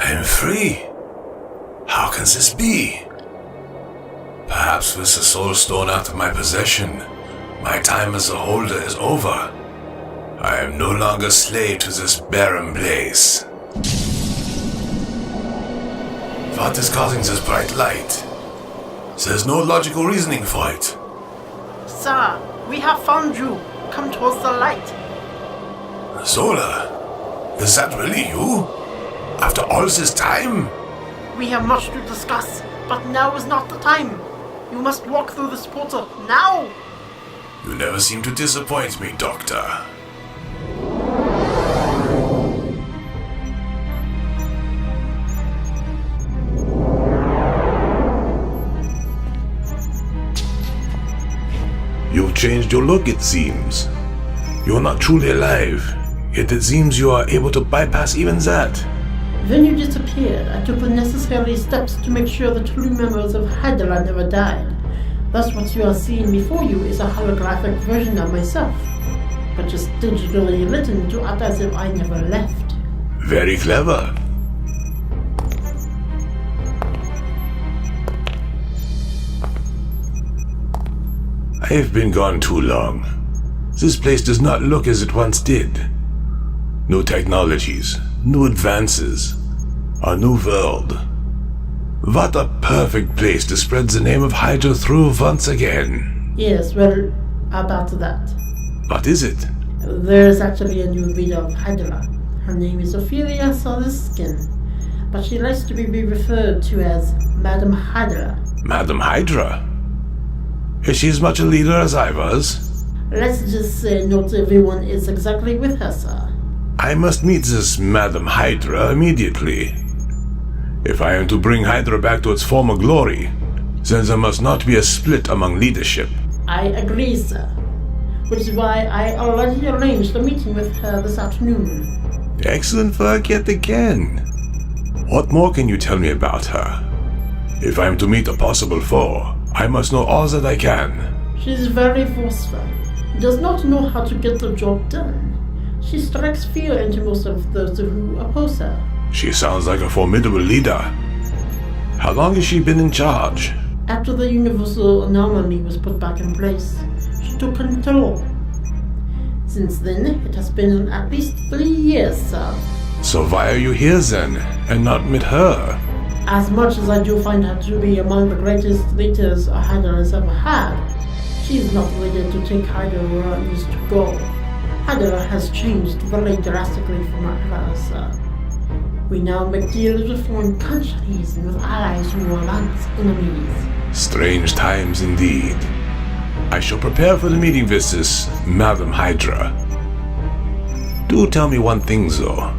I'm free. How can this be? Perhaps with the soul stone out of my possession, my time as a holder is over. I am no longer slave to this barren place. What is causing this bright light? There's no logical reasoning for it. Sir, we have found you. Come towards the light. Zola, is that really you? After all this time? We have much to discuss, but now is not the time. You must walk through this portal, now! You never seem to disappoint me, Doctor. You've changed your look, it seems. You're not truly alive, yet it seems you are able to bypass even that. When you disappeared, I took the necessary steps to make sure the true members of Hydra never died. Thus what you are seeing before you is a holographic version of myself, but just digitally written to act as if I never left. Very clever. I have been gone too long. This place does not look as it once did. No technologies, no advances, a new world. What a perfect place to spread the name of Hydra through once again. Yes, well, about that. What is it? There is actually a new leader of Hydra. Her name is Ophelia Baskin, but she likes to be referred to as Madam Hydra. Madam Hydra? Is she as much a leader as I was? Let's just say not everyone is exactly with her, sir. I must meet this Madam Hydra immediately. If I am to bring Hydra back to its former glory, then there must not be a split among leadership. I agree, sir. Which is why I already arranged a meeting with her this afternoon. Excellent work yet again. What more can you tell me about her? If I am to meet a possible foe, I must know all that I can. She is very forceful. Does not know how to get the job done. She strikes fear into most of those who oppose her. She sounds like a formidable leader. How long has she been in charge? After the universal anomaly was put back in place, she took control. Since then, it has been at least 3 years, sir. So why are you here then, and not with her? As much as I do find her to be among the greatest leaders Hydra has ever had, she is not ready to take Hydra where it needs to go. Hydra has changed very drastically from her, sir. We now make deals with foreign countries and with allies who are once enemies. Strange times indeed. I shall prepare for the meeting with this Madam Hydra. Do tell me one thing, though.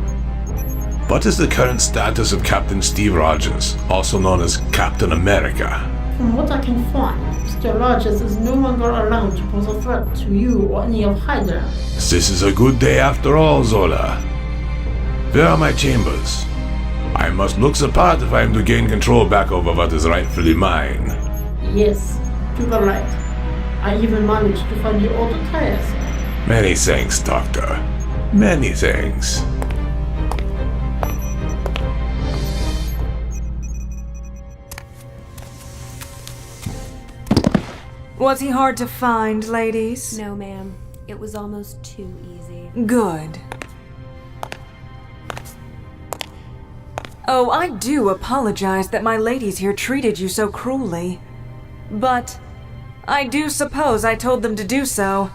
What is the current status of Captain Steve Rogers, also known as Captain America? From what I can find, Mr. Rogers is no longer around to pose a threat to you or any of Hydra. This is a good day after all, Zola. Where are my chambers? I must look the part if I am to gain control back over what is rightfully mine. Yes, to the right. I even managed to find your old attire, sir. Many thanks, Doctor. Many thanks. Was he hard to find, ladies? No, ma'am. It was almost too easy. Good. Oh, I do apologize that my ladies here treated you so cruelly. But I do suppose I told them to do so.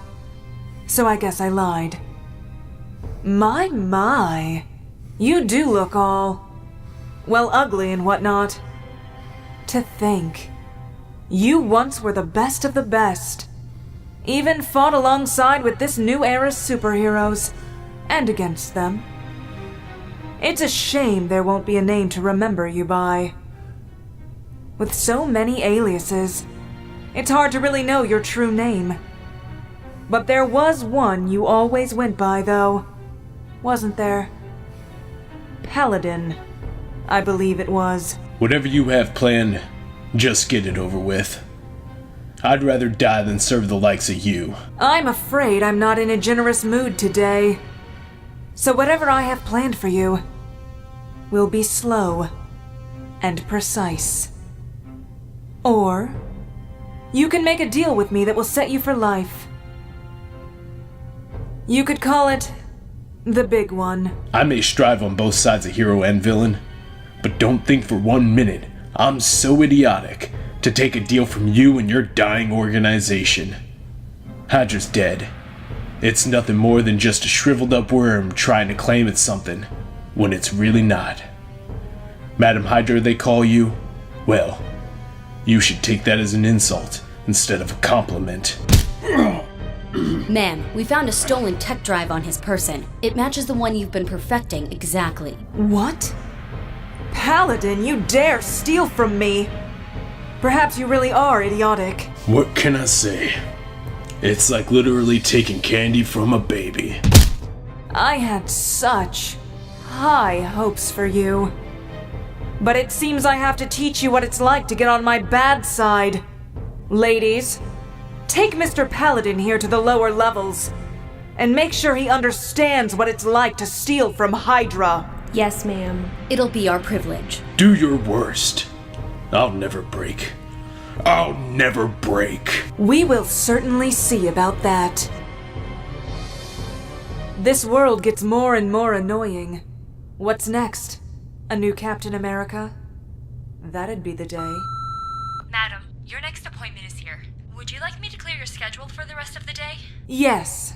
So I guess I lied. My. You do look all, well, ugly and whatnot. To think. You once were the best of the best. Even fought alongside with this new era's superheroes. And against them. It's a shame there won't be a name to remember you by. With so many aliases, it's hard to really know your true name. But there was one you always went by, though. Wasn't there? Paladin, I believe it was. Whatever you have planned, just get it over with. I'd rather die than serve the likes of you. I'm afraid I'm not in a generous mood today. So whatever I have planned for you will be slow and precise. Or you can make a deal with me that will set you for life. You could call it the big one. I may strive on both sides of hero and villain, but don't think for 1 minute I'm so idiotic to take a deal from you and your dying organization. Hydra's dead. It's nothing more than just a shriveled up worm trying to claim it's something, when it's really not. Madam Hydra, they call you? Well, you should take that as an insult instead of a compliment. Ma'am, we found a stolen tech drive on his person. It matches the one you've been perfecting exactly. What? Paladin, you dare steal from me! Perhaps you really are idiotic. What can I say? It's like literally taking candy from a baby. I had such high hopes for you. But it seems I have to teach you what it's like to get on my bad side. Ladies, take Mr. Paladin here to the lower levels, and make sure he understands what it's like to steal from Hydra. Yes, ma'am. It'll be our privilege. Do your worst. I'll never break. I'll never break. We will certainly see about that. This world gets more and more annoying. What's next? A new Captain America? That'd be the day. Madam, your next appointment is here. Would you like me to clear your schedule for the rest of the day? Yes.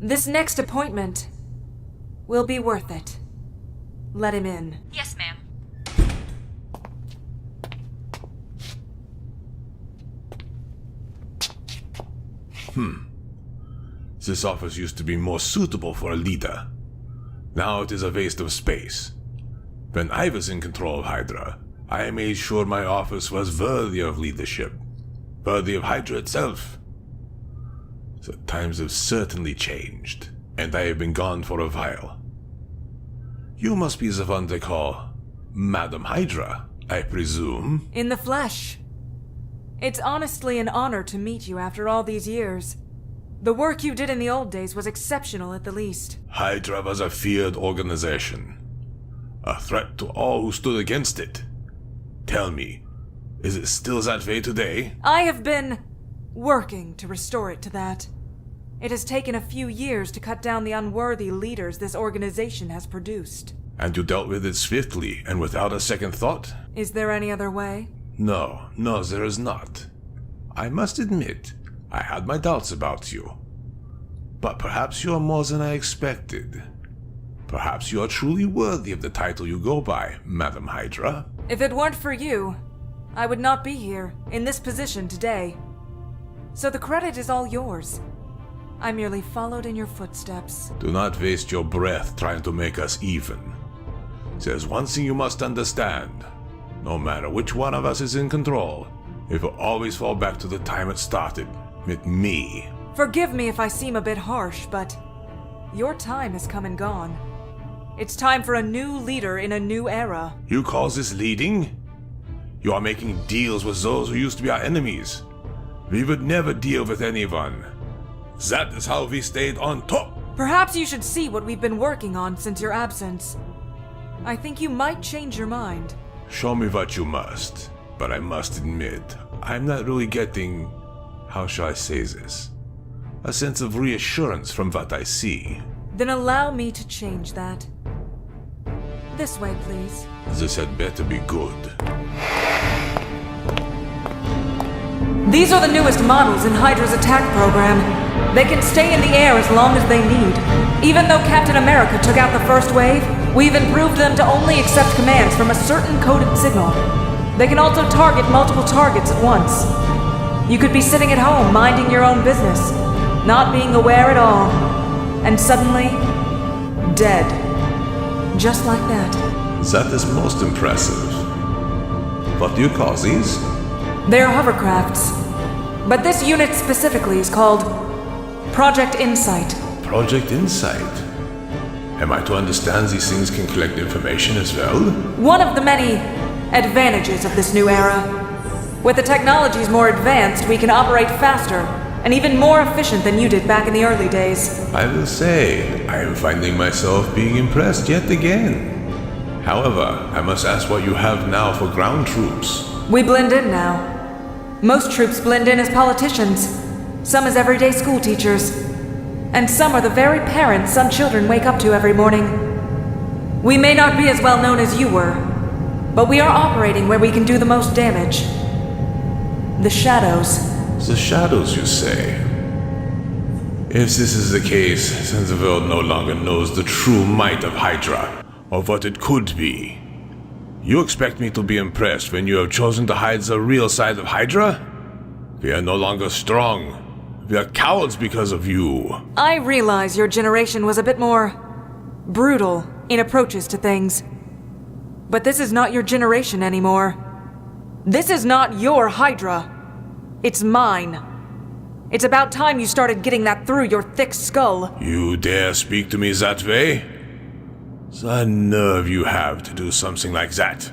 This next appointment will be worth it. Let him in. Yes, ma'am. This office used to be more suitable for a leader. Now it is a waste of space. When I was in control of Hydra, I made sure my office was worthy of leadership, worthy of Hydra itself. The times have certainly changed, and I have been gone for a while. You must be the one they call Madam Hydra, I presume. In the flesh. It's honestly an honor to meet you after all these years. The work you did in the old days was exceptional at the least. Hydra was a feared organization, a threat to all who stood against it. Tell me, is it still that way today? I have been working to restore it to that. It has taken a few years to cut down the unworthy leaders this organization has produced. And you dealt with it swiftly and without a second thought? Is there any other way? No, there is not. I must admit, I had my doubts about you. But perhaps you are more than I expected. Perhaps you are truly worthy of the title you go by, Madam Hydra. If it weren't for you, I would not be here, in this position today. So the credit is all yours. I merely followed in your footsteps. Do not waste your breath trying to make us even. There's one thing you must understand. No matter which one of us is in control, it will always fall back to the time it started, with me. Forgive me if I seem a bit harsh, but your time has come and gone. It's time for a new leader in a new era. You call this leading? You are making deals with those who used to be our enemies. We would never deal with anyone. That is how we stayed on top. Perhaps you should see what we've been working on since your absence. I think you might change your mind. Show me what you must. But I must admit, I'm not really getting, how shall I say this, a sense of reassurance from what I see. Then allow me to change that. This way, please. This had better be good. These are the newest models in Hydra's attack program. They can stay in the air as long as they need. Even though Captain America took out the first wave, we've improved them to only accept commands from a certain coded signal. They can also target multiple targets at once. You could be sitting at home minding your own business, not being aware at all, and suddenly, dead. Just like that. That is most impressive. What do you call these? They're hovercrafts. But this unit specifically is called Project Insight. Project Insight? Am I to understand these things can collect information as well? One of the many advantages of this new era. With the technologies more advanced, we can operate faster and even more efficient than you did back in the early days. I will say, I am finding myself being impressed yet again. However, I must ask what you have now for ground troops. We blend in now. Most troops blend in as politicians, some as everyday school teachers, and some are the very parents some children wake up to every morning. We may not be as well known as you were, but we are operating where we can do the most damage. The shadows. The shadows, you say? If this is the case, then the world no longer knows the true might of Hydra, or what it could be. You expect me to be impressed when you have chosen to hide the real side of Hydra? We are no longer strong. We are cowards because of you. I realize your generation was a bit more brutal in approaches to things. But this is not your generation anymore. This is not your Hydra. It's mine. It's about time you started getting that through your thick skull. You dare speak to me that way? The nerve you have to do something like that.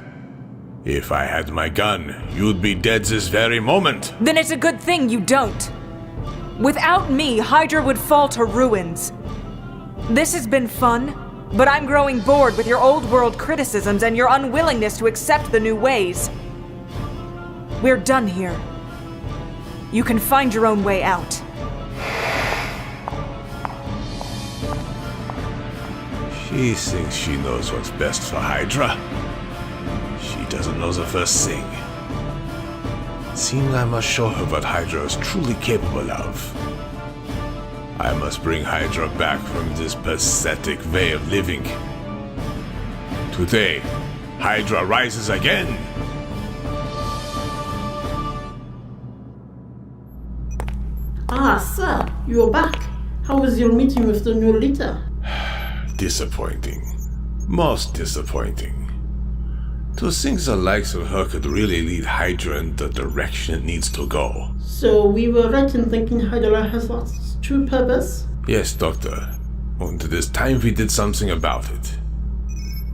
If I had my gun, you'd be dead this very moment. Then it's a good thing you don't. Without me, Hydra would fall to ruins. This has been fun, but I'm growing bored with your old world criticisms and your unwillingness to accept the new ways. We're done here. You can find your own way out. She thinks she knows what's best for Hydra. She doesn't know the first thing. It seems I must show her what Hydra is truly capable of. I must bring Hydra back from this pathetic way of living. Today, Hydra rises again! Ah, sir, you're back. How was your meeting with the new leader? Disappointing. Most disappointing. To think the likes of her could really lead Hydra in the direction it needs to go. So we were right in thinking Hydra has lost its true purpose? Yes, Doctor. And it is time we did something about it.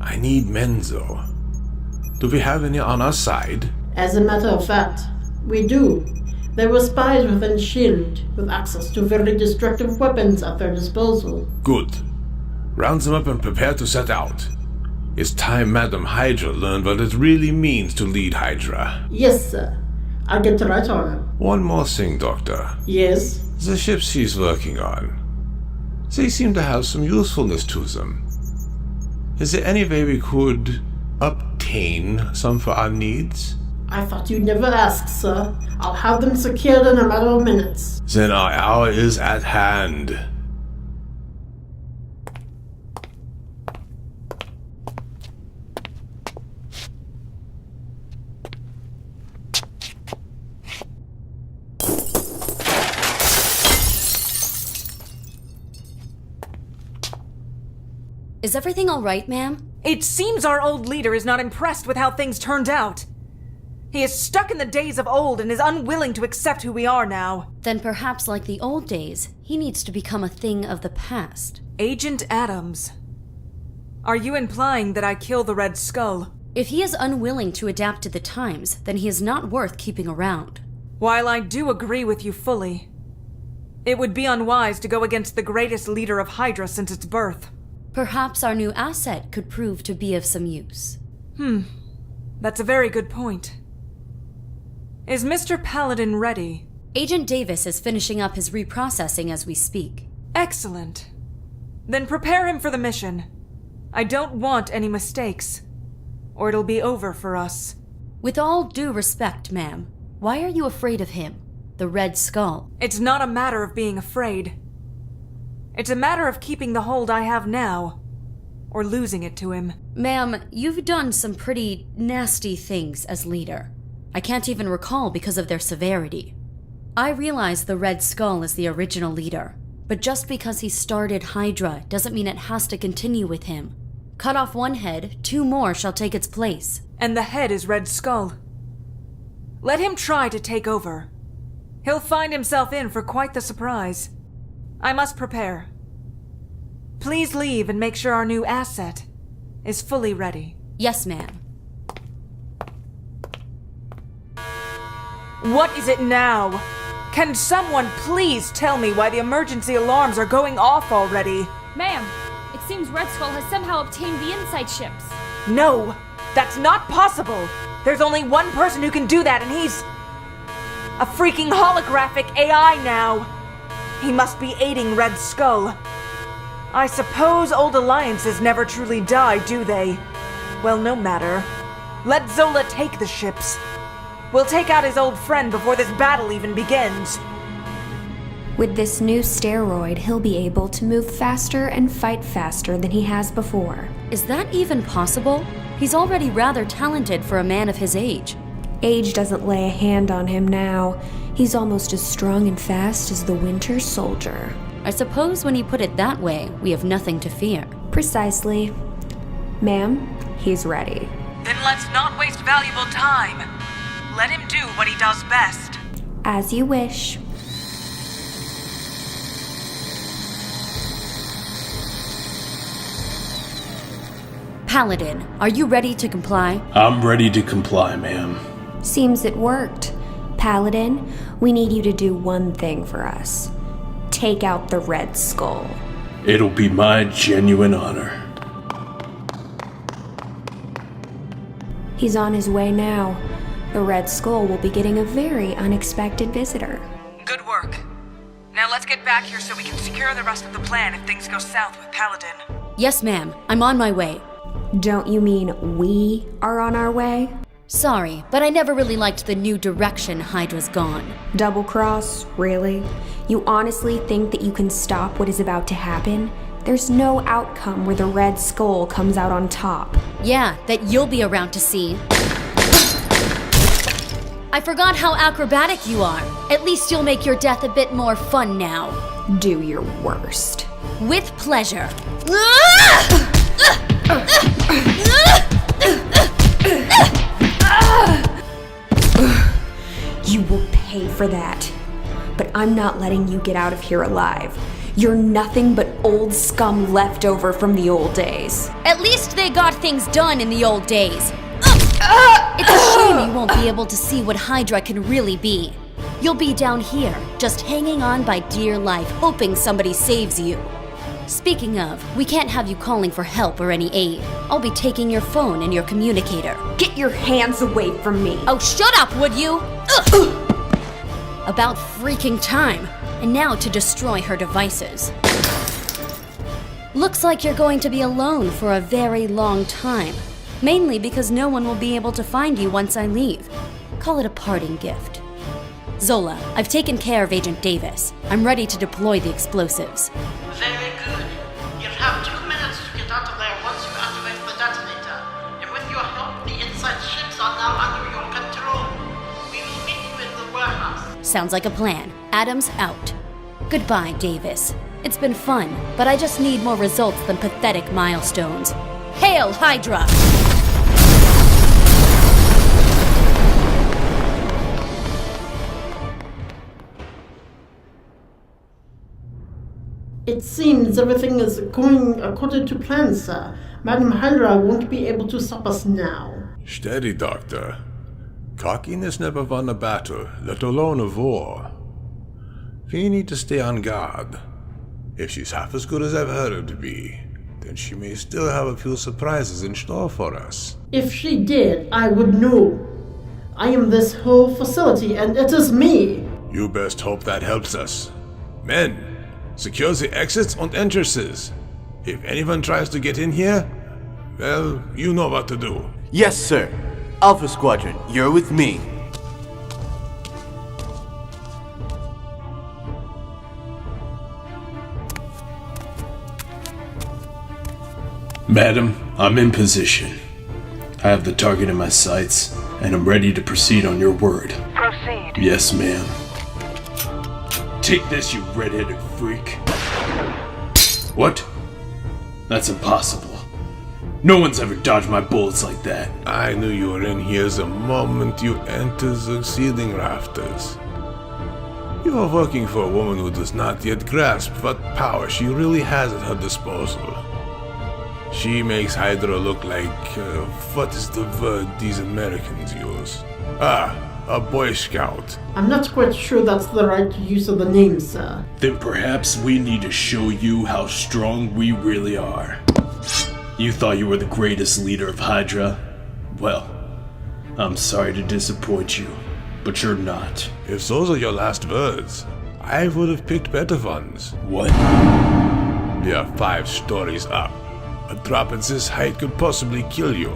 I need men, though. Do we have any on our side? As a matter of fact, we do. There were spies within S.H.I.E.L.D. with access to very destructive weapons at their disposal. Good. Round them up and prepare to set out. It's time Madam Hydra learned what it really means to lead Hydra. Yes, sir. I'll get right on it. One more thing, Doctor. Yes? The ships she's working on. They seem to have some usefulness to them. Is there any way we could obtain some for our needs? I thought you'd never ask, sir. I'll have them secured in a matter of minutes. Then our hour is at hand. Is everything alright, ma'am? It seems our old leader is not impressed with how things turned out. He is stuck in the days of old and is unwilling to accept who we are now. Then perhaps like the old days, he needs to become a thing of the past. Agent Adams, are you implying that I kill the Red Skull? If he is unwilling to adapt to the times, then he is not worth keeping around. While I do agree with you fully, it would be unwise to go against the greatest leader of Hydra since its birth. Perhaps our new asset could prove to be of some use. That's a very good point. Is Mr. Paladin ready? Agent Davis is finishing up his reprocessing as we speak. Excellent. Then prepare him for the mission. I don't want any mistakes, or it'll be over for us. With all due respect, ma'am, why are you afraid of him, the Red Skull? It's not a matter of being afraid. It's a matter of keeping the hold I have now, or losing it to him. Ma'am, you've done some pretty nasty things as leader. I can't even recall because of their severity. I realize the Red Skull is the original leader, but just because he started Hydra doesn't mean it has to continue with him. Cut off one head, 2 more shall take its place. And the head is Red Skull. Let him try to take over. He'll find himself in for quite the surprise. I must prepare. Please leave and make sure our new asset is fully ready. Yes, ma'am. What is it now? Can someone please tell me why the emergency alarms are going off already? Ma'am, it seems Red Skull has somehow obtained the insight ships. No, that's not possible. There's only one person who can do that, and he's a freaking holographic AI now. He must be aiding Red Skull. I suppose old alliances never truly die, do they? Well, no matter. Let Zola take the ships. We'll take out his old friend before this battle even begins. With this new steroid, he'll be able to move faster and fight faster than he has before. Is that even possible? He's already rather talented for a man of his age. Age doesn't lay a hand on him now. He's almost as strong and fast as the Winter Soldier. I suppose when you put it that way, we have nothing to fear. Precisely. Ma'am, he's ready. Then let's not waste valuable time. Let him do what he does best. As you wish. Paladin, are you ready to comply? I'm ready to comply, ma'am. Seems it worked. Paladin, we need you to do one thing for us. Take out the Red Skull. It'll be my genuine honor. He's on his way now. The Red Skull will be getting a very unexpected visitor. Good work. Now let's get back here so we can secure the rest of the plan if things go south with Paladin. Yes, ma'am. I'm on my way. Don't you mean we are on our way? Sorry, but I never really liked the new direction Hydra's gone. Double cross, really? You honestly think that you can stop what is about to happen? There's no outcome where the Red Skull comes out on top. Yeah, that you'll be around to see. I forgot how acrobatic you are. At least you'll make your death a bit more fun now. Do your worst. With pleasure. You will pay for that. But I'm not letting you get out of here alive. You're nothing but old scum left over from the old days. At least they got things done in the old days. It's a shame you won't be able to see what Hydra can really be. You'll be down here, just hanging on by dear life, hoping somebody saves you. Speaking of, we can't have you calling for help or any aid. I'll be taking your phone and your communicator. Get your hands away from me. Oh, shut up, would you? Ugh. About freaking time. And now to destroy her devices. Looks like you're going to be alone for a very long time. Mainly because no one will be able to find you once I leave. Call it a parting gift. Zola, I've taken care of Agent Davis. I'm ready to deploy the explosives. Very good. You'll have 2 minutes to get out of there once you activate the detonator. And with your help, the inside ships are now under your control. We will meet you in the warehouse. Sounds like a plan. Adams out. Goodbye, Davis. It's been fun, but I just need more results than pathetic milestones. Hail Hydra! It seems everything is going according to plan, sir. Madam Hydra won't be able to stop us now. Steady, Doctor. Cockiness never won a battle, let alone a war. We need to stay on guard. If she's half as good as I've heard her to be, then she may still have a few surprises in store for us. If she did, I would know. I am this whole facility, and it is me. You best hope that helps us. Men, secure the exits and entrances. If anyone tries to get in here, well, you know what to do. Yes, sir. Alpha Squadron, you're with me. Madam, I'm in position. I have the target in my sights, and I'm ready to proceed on your word. Proceed. Yes, ma'am. Take this, you red-headed freak. What? That's impossible. No one's ever dodged my bullets like that. I knew you were in here the moment you entered the ceiling rafters. You are working for a woman who does not yet grasp what power she really has at her disposal. She makes Hydra look like, what is the word these Americans use? A Boy Scout. I'm not quite sure that's the right use of the name, sir. Then perhaps we need to show you how strong we really are. You thought you were the greatest leader of Hydra? Well, I'm sorry to disappoint you, but you're not. If those are your last words, I would have picked better ones. What? We are 5 stories up. A drop at this height could possibly kill you,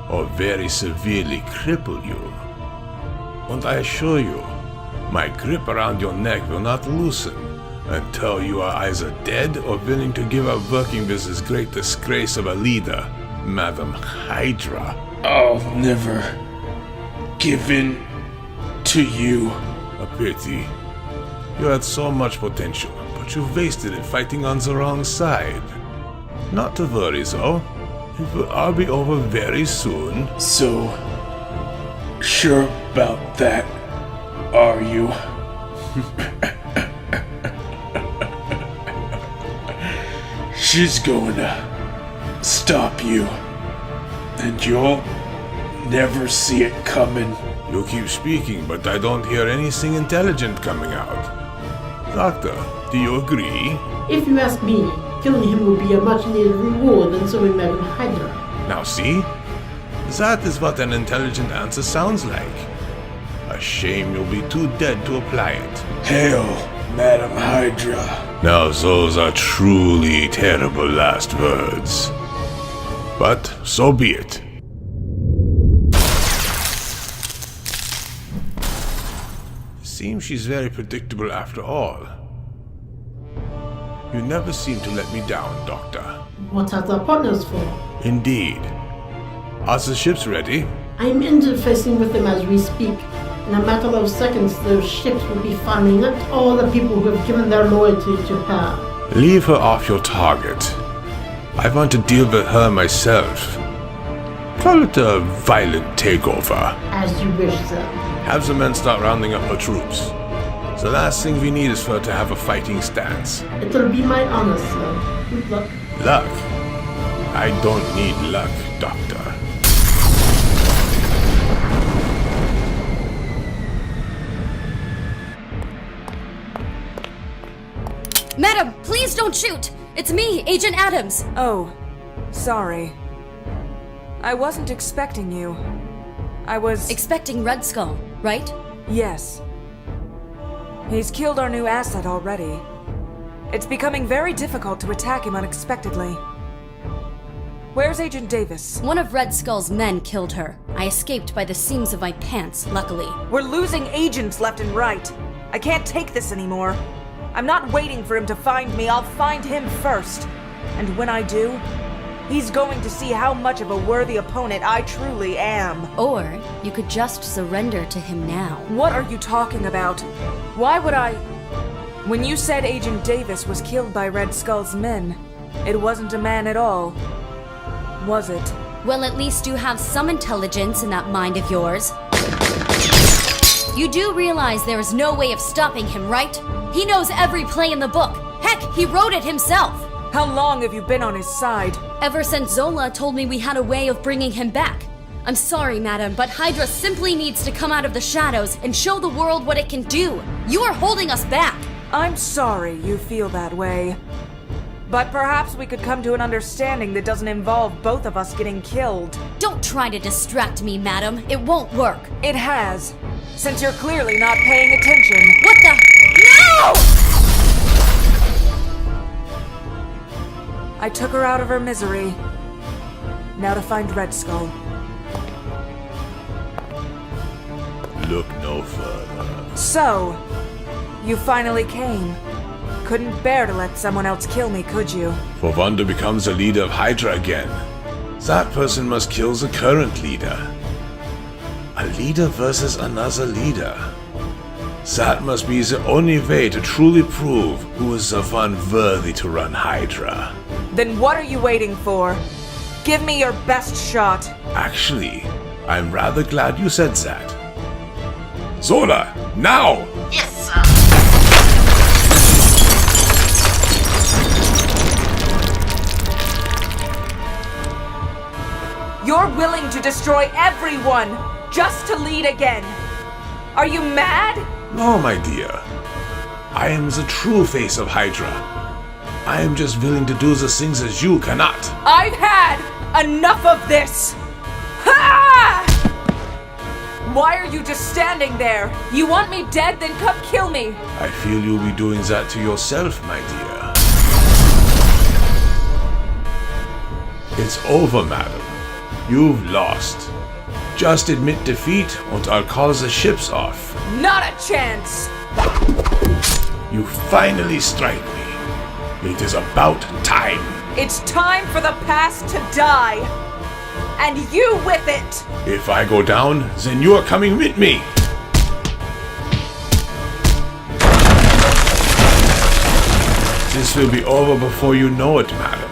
or very severely cripple you. And I assure you, my grip around your neck will not loosen until you are either dead or willing to give up working with this great disgrace of a leader, Madam Hydra. I'll never give in to you. A pity. You had so much potential, but you wasted it fighting on the wrong side. Not to worry, though. It will all be over very soon. So, sure about that, are you? She's going to stop you, and you'll never see it coming. You keep speaking, but I don't hear anything intelligent coming out. Doctor, do you agree? If you ask me, killing him would be a much-needed reward than serving Madam Hydra. Now see? That is what an intelligent answer sounds like. A shame you'll be too dead to apply it. Hail, Madam Hydra. Now those are truly terrible last words. But so be it. Seems she's very predictable after all. You never seem to let me down, Doctor. What are the partners for? Indeed. Are the ships ready? I'm interfacing with them as we speak. In a matter of seconds, those ships will be finding not all the people who have given their loyalty to her. Leave her off your target. I want to deal with her myself. Call it a violent takeover. As you wish, sir. Have the men start rounding up her troops. The last thing we need is for her to have a fighting stance. It'll be my honor, sir. Good luck. Luck? I don't need luck, Doctor. Madam, please don't shoot! It's me, Agent Adams! Oh, sorry. I wasn't expecting you. I was... Expecting Red Skull, right? Yes. He's killed our new asset already. It's becoming very difficult to attack him unexpectedly. Where's Agent Davis? One of Red Skull's men killed her. I escaped by the seams of my pants, luckily. We're losing agents left and right. I can't take this anymore. I'm not waiting for him to find me. I'll find him first. And when I do, he's going to see how much of a worthy opponent I truly am. Or you could just surrender to him now. What are you talking about? Why would I... When you said Agent Davis was killed by Red Skull's men, it wasn't a man at all, was it? Well, at least you have some intelligence in that mind of yours. You do realize there is no way of stopping him, right? He knows every play in the book. Heck, he wrote it himself. How long have you been on his side? Ever since Zola told me we had a way of bringing him back. I'm sorry, madam, but Hydra simply needs to come out of the shadows and show the world what it can do. You are holding us back. I'm sorry you feel that way. But perhaps we could come to an understanding that doesn't involve both of us getting killed. Don't try to distract me, madam. It won't work. It has, since you're clearly not paying attention. What the? No! I took her out of her misery. Now to find Red Skull. Look no further. So, you finally came. Couldn't bear to let someone else kill me, could you? For one to become the leader of Hydra again, that person must kill the current leader. A leader versus another leader. That must be the only way to truly prove who is the one worthy to run Hydra. Then what are you waiting for? Give me your best shot. Actually, I'm rather glad you said that. Zola, now! Yes, sir. You're willing to destroy everyone just to lead again. Are you mad? No, my dear. I am the true face of Hydra. I am just willing to do the things that you cannot. I've had enough of this! Ha! Why are you just standing there? You want me dead? Then come kill me! I feel you'll be doing that to yourself, my dear. It's over, madam. You've lost. Just admit defeat, and I'll call the ships off. Not a chance! You finally strike me. It is about time. It's time for the past to die. And you with it! If I go down, then you are coming with me. This will be over before you know it, madam.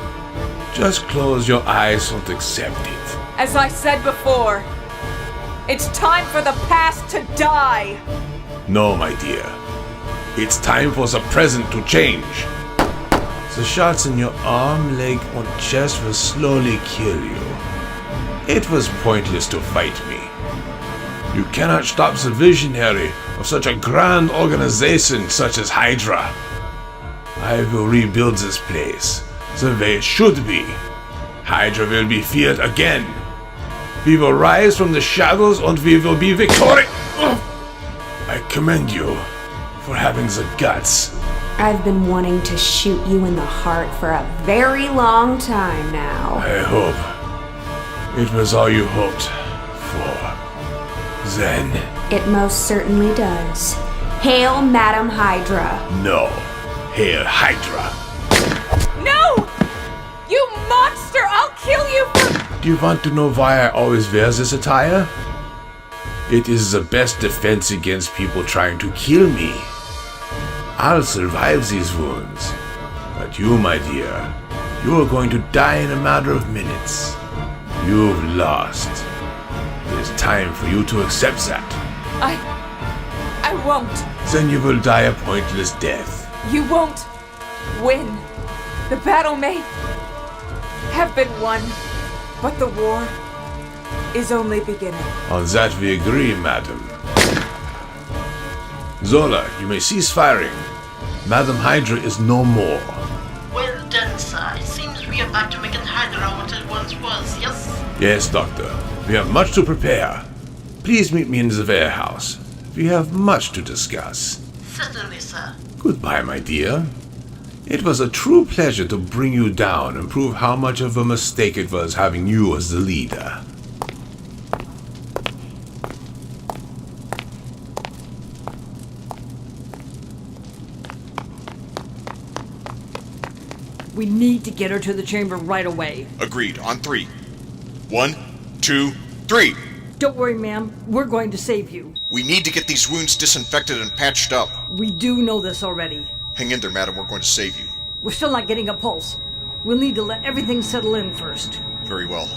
Just close your eyes and accept it. As I said before, it's time for the past to die. No, my dear. It's time for the present to change. The shots in your arm, leg, and chest will slowly kill you. It was pointless to fight me. You cannot stop the visionary of such a grand organization such as Hydra. I will rebuild this place the way it should be. Hydra will be feared again. We will rise from the shadows and we will be victorious. I commend you for having the guts. I've been wanting to shoot you in the heart for a very long time now. I hope it was all you hoped for. Then. It most certainly does. Hail, Madam Hydra. No. Hail Hydra. No! You monster! I'll kill you for— Do you want to know why I always wear this attire? It is the best defense against people trying to kill me. I'll survive these wounds. But you, my dear, you are going to die in a matter of minutes. You've lost. It is time for you to accept that. I won't. Then you will die a pointless death. You won't win. The battle may have been won, but the war is only beginning. On that we agree, madam. Zola, you may cease firing. Madam Hydra is no more. Well done, sir. It seems we are back to making Hydra what it once was, yes? Yes, Doctor. We have much to prepare. Please meet me in the warehouse. We have much to discuss. Certainly, sir. Goodbye, my dear. It was a true pleasure to bring you down and prove how much of a mistake it was having you as the leader. We need to get her to the chamber right away. Agreed. On 3. 1, 2, 3. Don't worry, ma'am. We're going to save you. We need to get these wounds disinfected and patched up. We do know this already. Hang in there, madam. We're going to save you. We're still not getting a pulse. We'll need to let everything settle in first. Very well.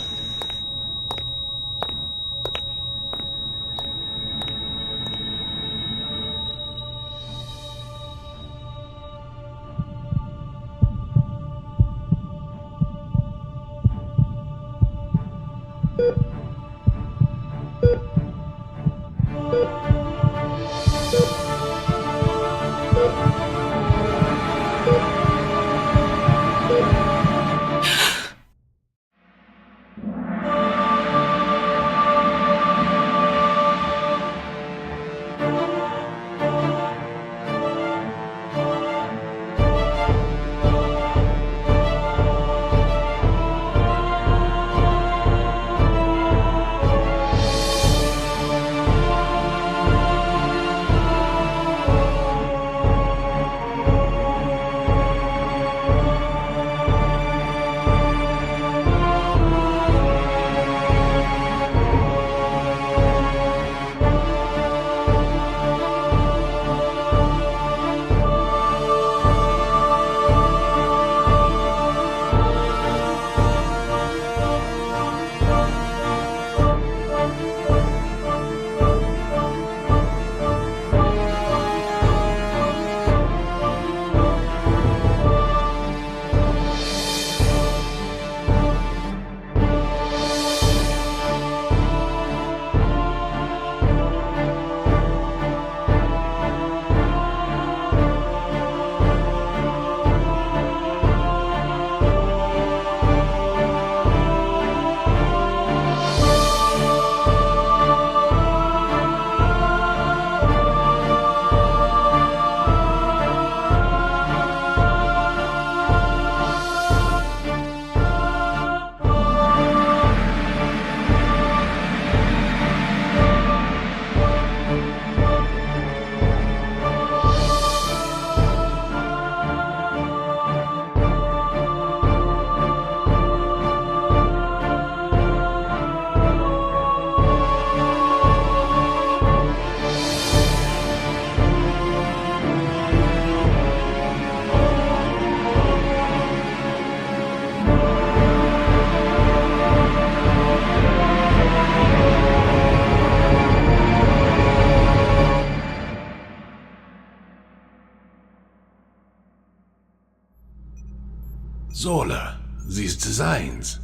Zola, these designs,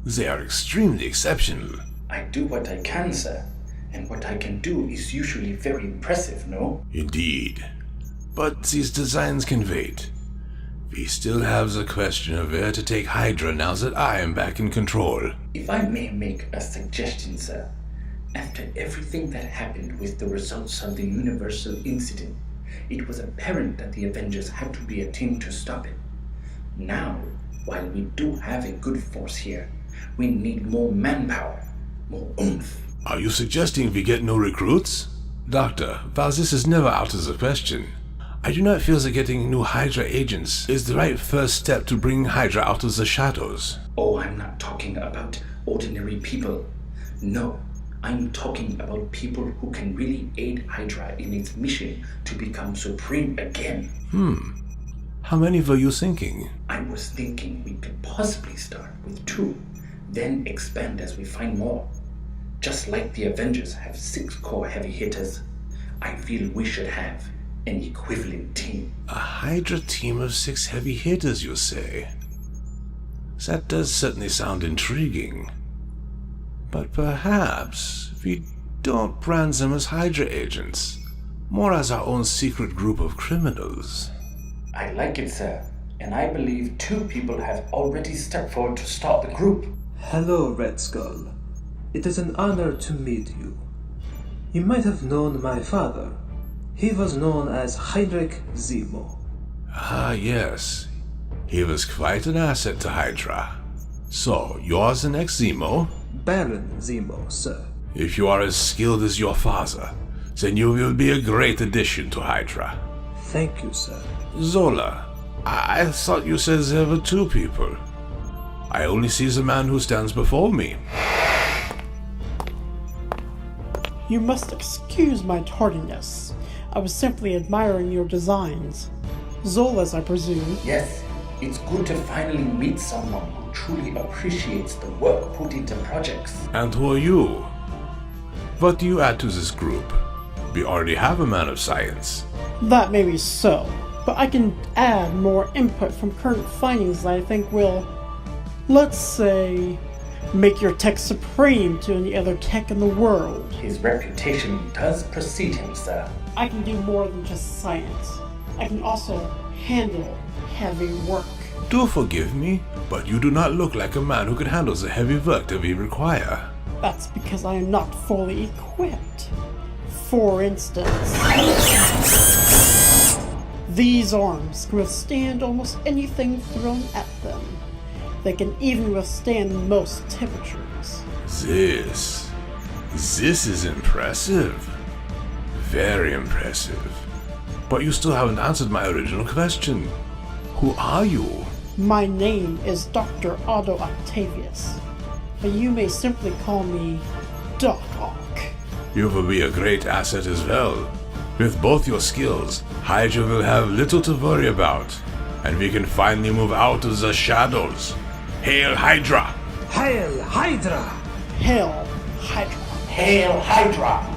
they are extremely exceptional. I do what I can, sir. And what I can do is usually very impressive, no? Indeed. But these designs can wait. We still have the question of where to take Hydra now that I am back in control. If I may make a suggestion, sir. After everything that happened with the results of the Universal Incident, it was apparent that the Avengers had to be a team to stop it. Now, while we do have a good force here, we need more manpower, more oomph. Are you suggesting we get no recruits? Doctor, while this is never out of the question, I do not feel that getting new Hydra agents is the right first step to bring Hydra out of the shadows. Oh, I'm not talking about ordinary people. No, I'm talking about people who can really aid Hydra in its mission to become supreme again. How many were you thinking? I was thinking we could possibly start with 2, then expand as we find more. Just like the Avengers have 6 core heavy hitters, I feel we should have an equivalent team. A Hydra team of 6 heavy hitters, you say? That does certainly sound intriguing. But perhaps we don't brand them as Hydra agents, more as our own secret group of criminals. I like it, sir, and I believe 2 people have already stepped forward to start the group. Hello, Red Skull. It is an honor to meet you. You might have known my father. He was known as Heinrich Zemo. Ah, yes. He was quite an asset to Hydra. So, you're the next Zemo? Baron Zemo, sir. If you are as skilled as your father, then you will be a great addition to Hydra. Thank you, sir. Zola, I thought you said there were 2 people. I only see the man who stands before me. You must excuse my tardiness. I was simply admiring your designs. Zola's, I presume. Yes, it's good to finally meet someone who truly appreciates the work put into projects. And who are you? What do you add to this group? We already have a man of science. That may be so, but I can add more input from current findings that I think will, let's say, make your tech supreme to any other tech in the world. His reputation does precede him, sir. I can do more than just science. I can also handle heavy work. Do forgive me, but you do not look like a man who could handle the heavy work that we require. That's because I am not fully equipped. For instance, these arms can withstand almost anything thrown at them. They can even withstand most temperatures. This is impressive. Very impressive. But you still haven't answered my original question. Who are you? My name is Dr. Otto Octavius, but you may simply call me Doc Ock. You will be a great asset as well. With both your skills, Hydra will have little to worry about, and we can finally move out of the shadows. Hail Hydra! Hail Hydra! Hail Hydra! Hail Hydra!